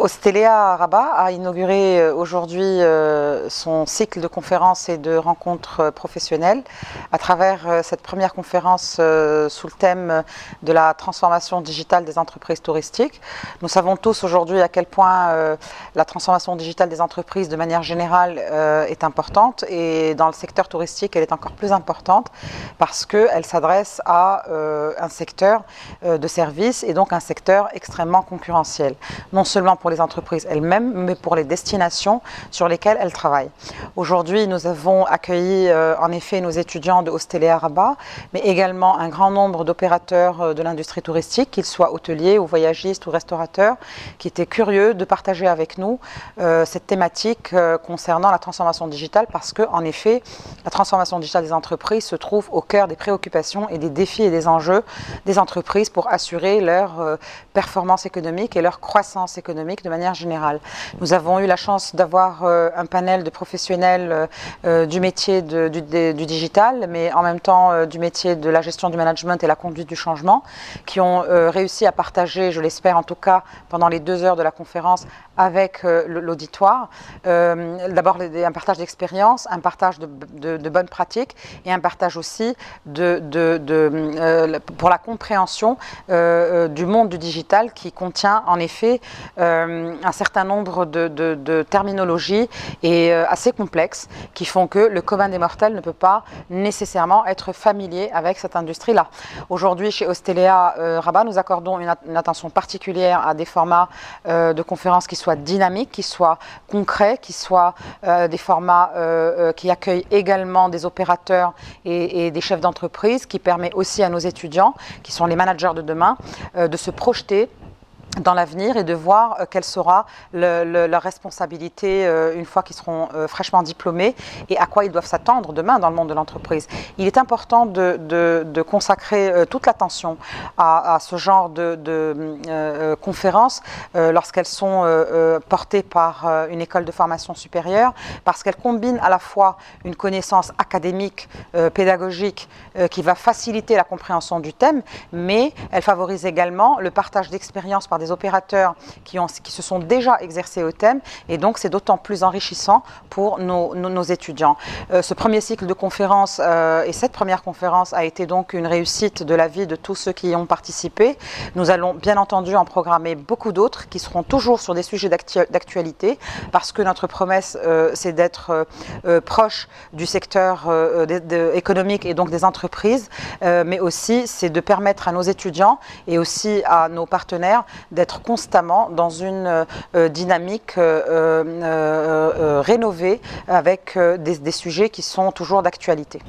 Osteléa Rabat a inauguré aujourd'hui son cycle de conférences et de rencontres professionnelles à travers cette première conférence sous le thème de la transformation digitale des entreprises touristiques. Nous savons tous aujourd'hui à quel point la transformation digitale des entreprises de manière générale est importante, et dans le secteur touristique elle est encore plus importante parce qu'elle s'adresse à un secteur de services et donc un secteur extrêmement concurrentiel, non seulement pour les entreprises elles-mêmes, mais pour les destinations sur lesquelles elles travaillent. Aujourd'hui, nous avons accueilli en effet nos étudiants de Osteléa Rabat, mais également un grand nombre d'opérateurs de l'industrie touristique, qu'ils soient hôteliers ou voyagistes ou restaurateurs, qui étaient curieux de partager avec nous cette thématique concernant la transformation digitale, parce que, en effet, la transformation digitale des entreprises se trouve au cœur des préoccupations et des défis et des enjeux des entreprises pour assurer leur performance économique et leur croissance économique de manière générale. Nous avons eu la chance d'avoir un panel de professionnels du métier du digital, mais en même temps du métier de la gestion du management et la conduite du changement, qui ont réussi à partager, je l'espère en tout cas, pendant les 2 heures de la conférence avec l'auditoire, d'abord un partage d'expérience, un partage de bonnes pratiques et un partage aussi pour la compréhension du monde du digital, qui contient en effet un certain nombre de terminologies et assez complexes, qui font que le commun des mortels ne peut pas nécessairement être familier avec cette industrie-là. Aujourd'hui, chez Osteléa Rabat, nous accordons une attention particulière à des formats de conférences qui soient dynamiques, qui soient concrets, qui soient des formats qui accueillent également des opérateurs et des chefs d'entreprise, qui permet aussi à nos étudiants, qui sont les managers de demain, de se projeter dans l'avenir et de voir quelle sera leur responsabilité une fois qu'ils seront fraîchement diplômés, et à quoi ils doivent s'attendre demain dans le monde de l'entreprise. Il est important de consacrer toute l'attention à ce genre de conférences lorsqu'elles sont portées par une école de formation supérieure, parce qu'elles combinent à la fois une connaissance académique, pédagogique, qui va faciliter la compréhension du thème, mais elles favorisent également le partage d'expériences par des opérateurs qui se sont déjà exercés au thème, et donc c'est d'autant plus enrichissant pour nos étudiants. Ce premier cycle de conférences et cette première conférence a été donc une réussite de la vie de tous ceux qui y ont participé. Nous allons bien entendu en programmer beaucoup d'autres qui seront toujours sur des sujets d'actualité, parce que notre promesse c'est d'être proche du secteur économique et donc des entreprises, mais aussi c'est de permettre à nos étudiants et aussi à nos partenaires d'être constamment dans une dynamique rénovée avec des sujets qui sont toujours d'actualité.